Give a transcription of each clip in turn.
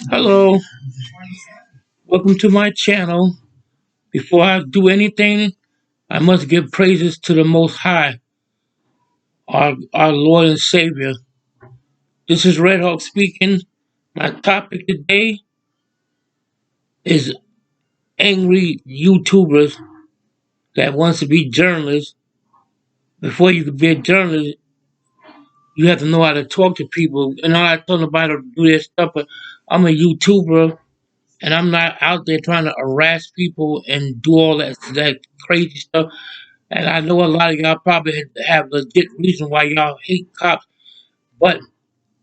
Hello, welcome to my channel. Before I do anything, I must give praises to the Most High, our Lord and Savior. This is Red Hawk speaking. My topic today is angry YouTubers that wants to be journalists. Before you can be a journalist, you have to know how to talk to people. And I'm not telling nobody to do that stuff, but I'm a YouTuber and I'm not out there trying to harass people and do all that crazy stuff. And I know a lot of y'all probably have legit reason why y'all hate cops. But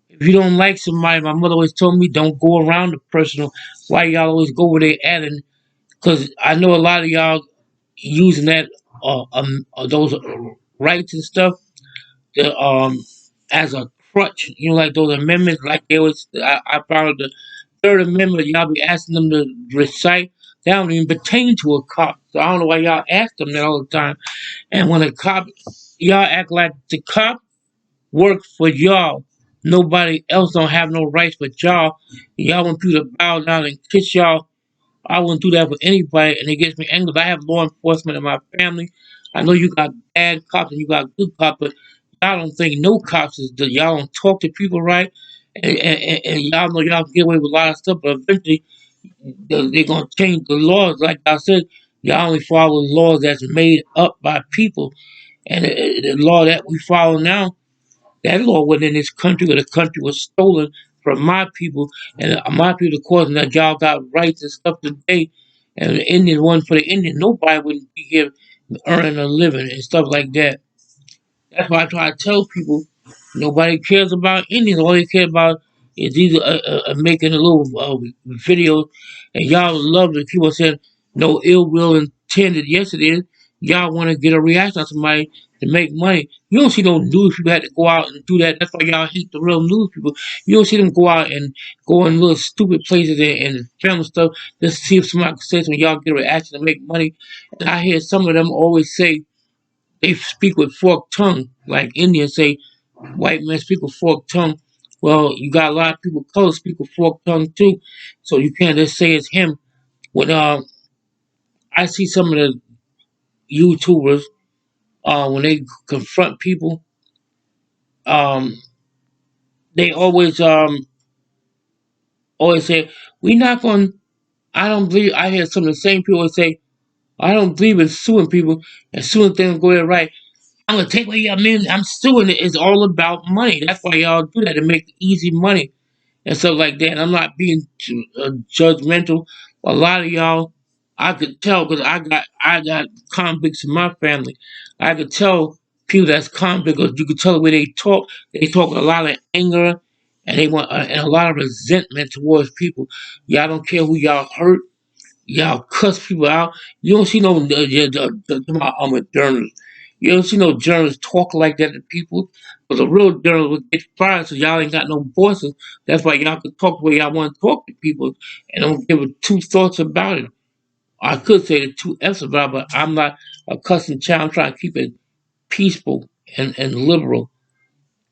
if you don't like somebody, my mother always told me don't go around the person. Why y'all always go where they at? And because I know a lot of y'all using that those rights and stuff to, as a crutch. You know, like those amendments, like they was. I found the Third Amendment. Y'all be asking them to recite. They don't even pertain to a cop. So I don't know why y'all ask them that all the time. And when a cop, y'all act like the cop work for y'all. Nobody else don't have no rights but y'all. Y'all want people to bow down and kiss y'all. I wouldn't do that for anybody, and it gets me angry. I have law enforcement in my family. I know you got bad cops and you got good cops, but y'all don't think no cops is good. Y'all don't talk to people right, and y'all know y'all can get away with a lot of stuff, but eventually they're gonna change the laws. Like I said, y'all only follow laws that's made up by people, and the law that we follow now, that law wasn't in this country, or the country was stolen from my people, and my people causing that y'all got rights and stuff today, and the Indians wasn't for the Indian. Nobody would be here earning a living and stuff like that. That's why I try to tell people nobody cares about Indians. All they care about is either making a little video, and y'all love it. People saying no ill will intended. Yes, it is. Y'all want to get a reaction on somebody to make money. You don't see no news people had to go out and do that. That's why y'all hate the real news people. You don't see them go out and go in little stupid places and film stuff just to see if somebody can say something. Y'all get a reaction to make money. And I hear some of them always say they speak with forked tongue, like Indians say, white men speak with forked tongue. Well, you got a lot of people of color speak with forked tongue too, so you can't just say it's him. When I see some of the YouTubers, when they confront people, um, they always say, "We not going." I don't believe. I hear some of the same people say, "I don't believe in suing people, and soon things go there right. I'm gonna take away your men. I'm suing it. It's all about money. That's why y'all do that to make easy money and stuff like that. And I'm not being judgmental. A lot of y'all, I could tell because I got convicts in my family. I could tell people that's convict because you could tell the way they talk. They talk with a lot of anger and they want and a lot of resentment towards people. Y'all don't care who y'all hurt. Y'all cuss people out. You don't see no I'm a journalist. You don't see no journalists talk like that to people. But a real journalist would get fired, so y'all ain't got no voices. That's why y'all can talk the way y'all want to talk to people and don't give it two thoughts about it. I could say the two F's about it, but I'm not a cussing child. I'm trying to keep it peaceful and liberal.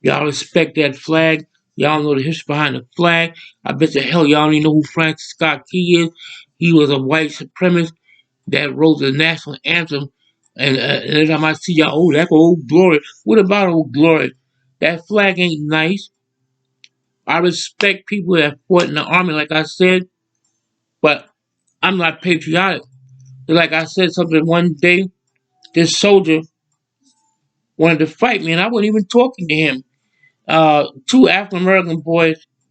Y'all respect that flag. Y'all know the history behind the flag. I bet the hell y'all don't even know who Francis Scott Key is. He was a white supremacist that wrote the national anthem. And every time I see y'all, oh, that's Old Glory. What about Old Glory? That flag ain't nice. I respect people that fought in the army, like I said, but I'm not patriotic. Like I said something one day, this soldier wanted to fight me, and I wasn't even talking to him. Two African American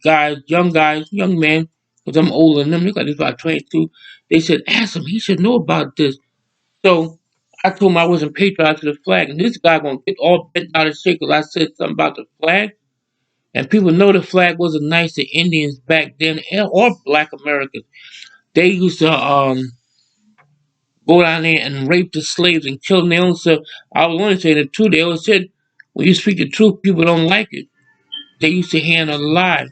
guys, young men, because I'm older than them, they got this about 22. They said, ask him, he should know about this. So I told him I wasn't patriotic to the flag, and this guy gonna get all bent out of shape because I said something about the flag. And people know the flag wasn't nice to Indians back then, or Black Americans. They used to go down there and rape the slaves and kill them their own self. I was only saying the truth. They always said when you speak the truth, people don't like it. They used to hand a lie.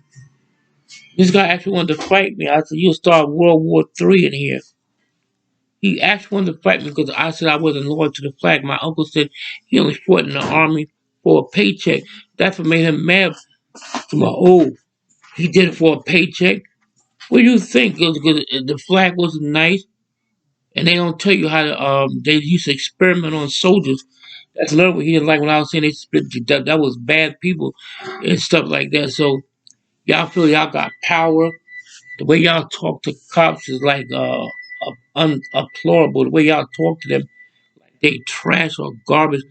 This guy actually wanted to fight me. I said, you'll start World War III in here. He actually wanted to fight me because I said I wasn't loyal to the flag. My uncle said he only fought in the army for a paycheck. That's what made him mad to my old. He did it for a paycheck. What do you think? Because the flag was nice, and they don't tell you how to. They used to experiment on soldiers. That's another what he didn't like when I was saying they that was bad people and stuff like that. So y'all feel y'all got power. The way y'all talk to cops is like unapplaudable. The way y'all talk to them, they trash or garbage.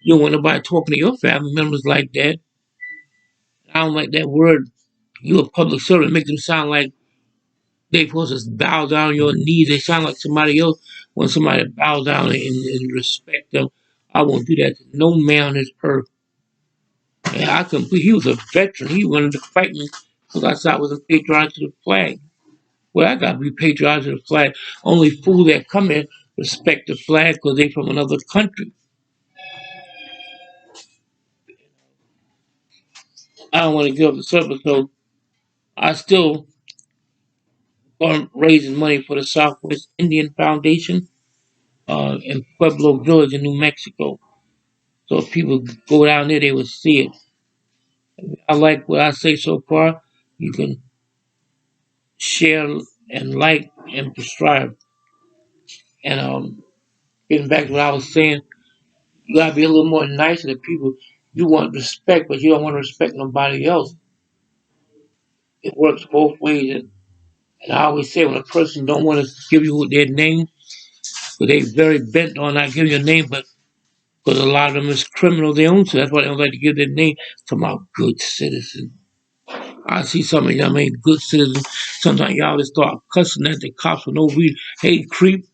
You don't want nobody talking to your family members like that. I don't like that word. You a public servant, make them sound like they supposed to bow down on your knees. They sound like somebody else when somebody bow down and respect them. I won't do that to no man on this earth. And he was a veteran. He wanted to fight me because I said I wasn't patriotic to the flag. Well, I got to be patriotic to the flag. Only fools that come in respect the flag because they from another country. I don't want to give up the service, so I still am raising money for the Southwest Indian Foundation in Pueblo Village in New Mexico. So if people go down there, they will see it. I like what I say so far. You can share and like and subscribe. And getting back to what I was saying, you gotta be a little more nicer to people. You want respect, but you don't want to respect nobody else. It works both ways. And I always say when a person don't want to give you their name, because they very bent on not giving your name, but because a lot of them is criminal they own, so that's why they don't like to give their name to my good citizen. I see some of y'all ain't good citizens. Sometimes y'all just start cussing at the cops for no reason. Hey, creep,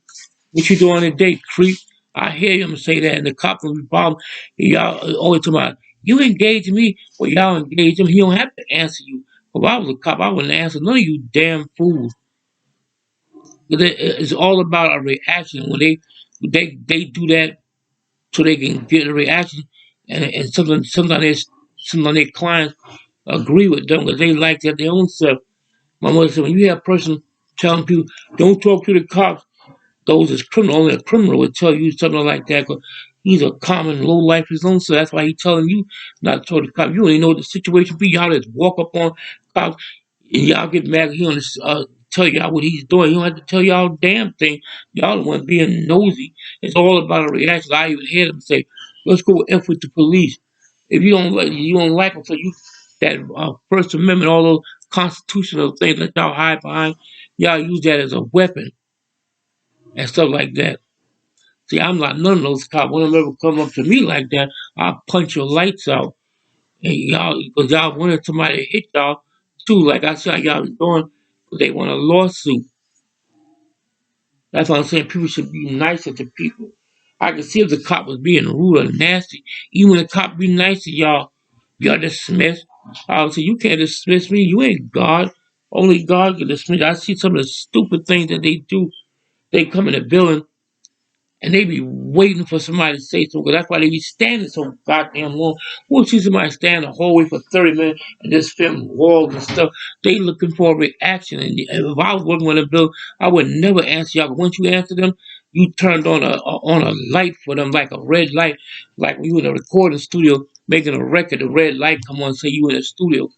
what you doing today, creep? I hear them say that, and the cops will be bombed. Y'all always talking about, you engage me, well, y'all engage him. He don't have to answer you. If I was a cop, I wouldn't answer none of you damn fools. It's all about a reaction. When they do that so they can get a reaction, and sometimes their clients agree with them because they like that their own self. My mother said, when you have a person telling people, don't talk to the cops, those is criminal. Only a criminal would tell you something like that. Cause he's a common low life his own, so that's why he's telling you not to talk to the cops. You don't even know what the situation be. Y'all just walk up on cops and y'all get mad. He want to tell y'all what he's doing. He don't have to tell y'all damn thing. Y'all the one being nosy. It's all about a reaction. I even hear them say, let's go F with the police. If you don't like them, so you that First Amendment, all those constitutional things that y'all hide behind, y'all use that as a weapon and stuff like that. See, I'm not none of those cops. When them ever come up to me like that, I'll punch your lights out. And y'all, because y'all wanted somebody to hit y'all too, like I said, y'all was doing, because they want a lawsuit. That's what I'm saying. People should be nicer to people. I can see if the cop was being rude or nasty. Even when the cop be nice to y'all, y'all dismiss. I would say, you can't dismiss me. You ain't God. Only God can dismiss. I see some of the stupid things that they do. They come in the building and they be waiting for somebody to say something. 'Cause that's why they be standing so goddamn long. We'll see somebody stand the whole way for 30 minutes and just film walls and stuff. They looking for a reaction. And if I was working with a bill, I would never answer y'all. But once you answer them, you turned on a light for them, like a red light, like when you in a recording studio making a record. The red light come on, say you in a studio.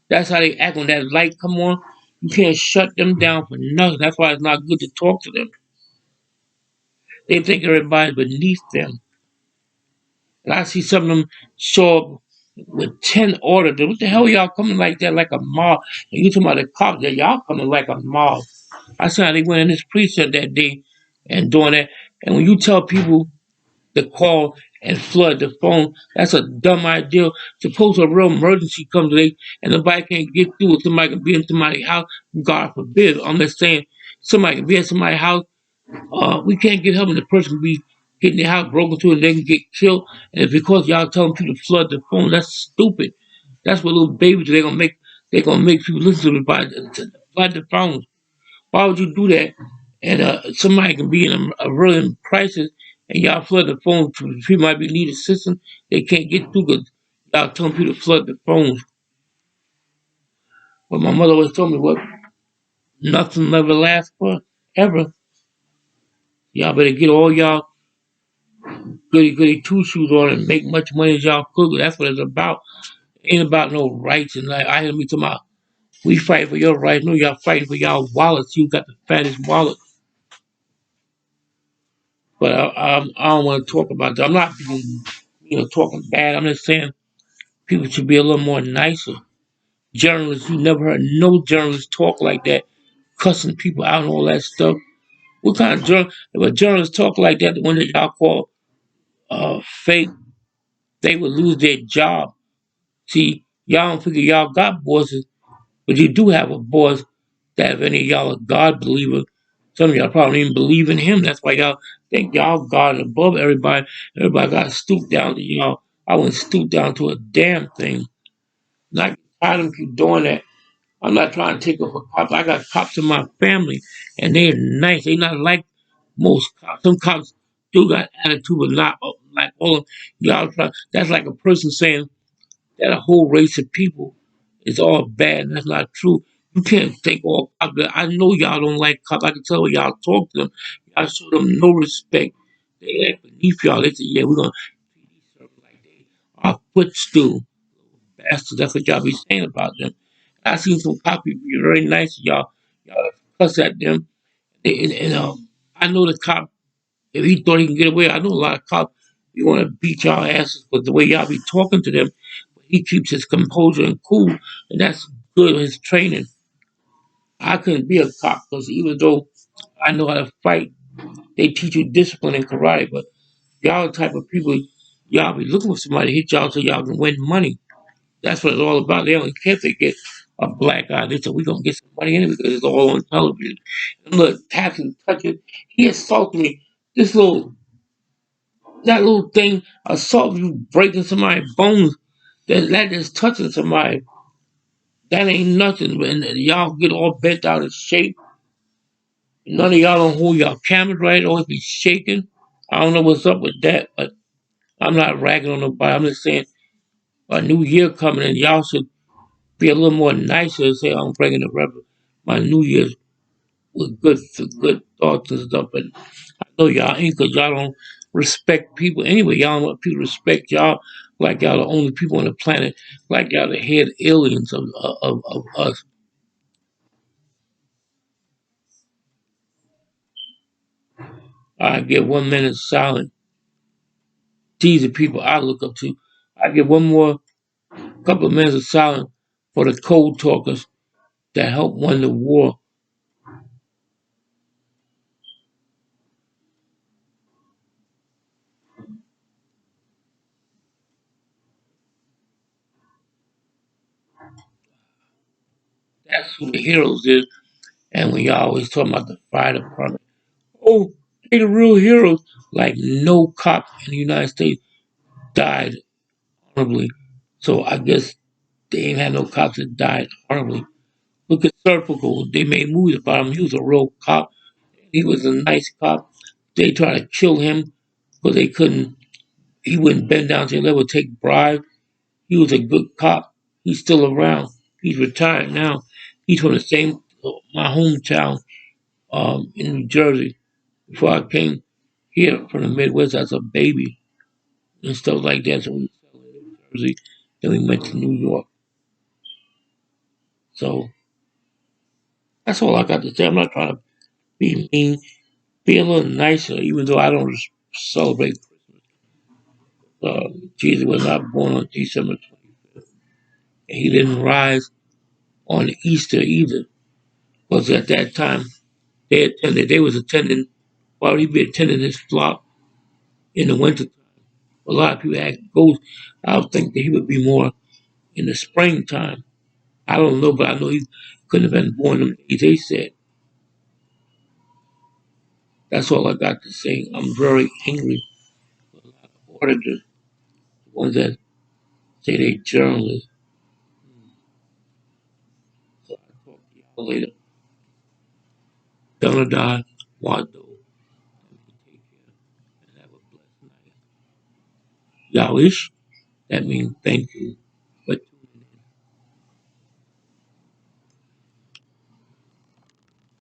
That's how they act when that light come on. You can't shut them down for nothing. That's why it's not good to talk to them. They think everybody's beneath them. And I see some of them show up with 10 orders. What the hell y'all coming like that, like a mob? And you talking about the cops that y'all coming like a mob. I saw how they went in this precinct that day and doing that. And when you tell people to call and flood the phone, that's a dumb idea. Suppose a real emergency comes late and nobody can't get through it. Somebody can be in somebody's house. God forbid. I'm just saying somebody can be in somebody's house. We can't get help and the person can be getting their house broken into and they can get killed. And it's because y'all telling people to flood the phone. That's stupid. That's what little babies they're gonna make people listen to to flood the phones. Why would you do that? And somebody can be in a real crisis and y'all flood the phone. People might be need assistance. They can't get through because y'all telling people to flood the phones. But my mother always told me what nothing ever lasts forever. Y'all better get all y'all goody goody two shoes on and make much money as y'all could. That's what it's about. It ain't about no rights and like I hear me talking about We fight for your rights. No, y'all fighting for y'all wallets. You got the fattest wallet. But I don't want to talk about that. I'm not being, talking bad. I'm just saying people should be a little more nicer. Journalists, you never heard no journalists talk like that, cussing people out and all that stuff. What kind of if a journalist talk like that, the one that y'all call fake, they would lose their job. See, y'all don't figure y'all got bosses, but you do have a boss that if any of y'all are God believers, some of y'all probably even believe in him. That's why y'all think y'all God is above everybody. Everybody got to stoop down to y'all. I wouldn't stoop down to a damn thing. Not tired of them keep doing that. I'm not trying to take up a cops. I got cops in my family, and they're nice. They not like most cops. Some cops do got attitude, but not like all of y'all. That's like a person saying that a whole race of people is all bad, and that's not true. You can't think all cops. I know y'all don't like cops. I can tell when y'all talk to them. Y'all show them no respect. They act beneath y'all. They say, yeah, we're going to treat these servants like they are footstool. Bastards. That's what y'all be saying about them. I seen some cops be very nice to y'all. Y'all cuss at them. And I know the cop, if he thought he can get away, I know a lot of cops, you want to beat y'all asses with the way y'all be talking to them. He keeps his composure and cool, and that's good his training. I couldn't be a cop because even though I know how to fight, they teach you discipline in karate. But y'all the type of people, y'all be looking for somebody to hit y'all so y'all can win money. That's what it's all about. They don't care if they get a black eye. They say we're gonna get some money anyway because it's all on television. And look, taps and touches. He assaulted me. This little that little thing assault you breaking somebody's bones. That is touching somebody. That ain't nothing. And y'all get all bent out of shape. None of y'all don't hold y'all cameras right. Always be shaking. I don't know what's up with that, but I'm not ragging on nobody. I'm just saying a new year coming and y'all should be a little more nicer and say I'm bringing my New Year's with good thoughts and stuff. But I know y'all ain't because y'all don't respect people anyway. Y'all don't want people to respect y'all like y'all the only people on the planet, like y'all the head aliens of us. I get 1 minute silent. These are people I look up to. I get one more couple of minutes of silence for the code talkers that helped win the war. That's who the heroes is. And when y'all always talking about the fire department, oh, they the real heroes. Like no cop in the United States died honorably. So I guess they ain't had no cops that died honorably. Look at Serpico. They made movies about him. He was a real cop. He was a nice cop. They tried to kill him because they couldn't. He wouldn't bend down to their level, take bribes. He was a good cop. He's still around. He's retired now. He's from the same my hometown in New Jersey. Before I came here from the Midwest as a baby and stuff like that. So we settled in New Jersey, then we went to New York. So that's all I got to say. I'm not trying to be mean. Be a little nicer, even though I don't celebrate. Jesus was not born on December 25th, and he didn't rise on Easter either. Because at that time they was attending. Why would he be attending his flock in the winter? A lot of people had ghosts. I would think that he would be more in the springtime. I don't know, but I know he couldn't have been born them days they said. That's all I got to say. I'm very angry with a lot of auditors, the ones that say they journalists. So I'll talk to y'all later. Donadad, Wado, take care and have a blessed night. Yawish, that means thank you.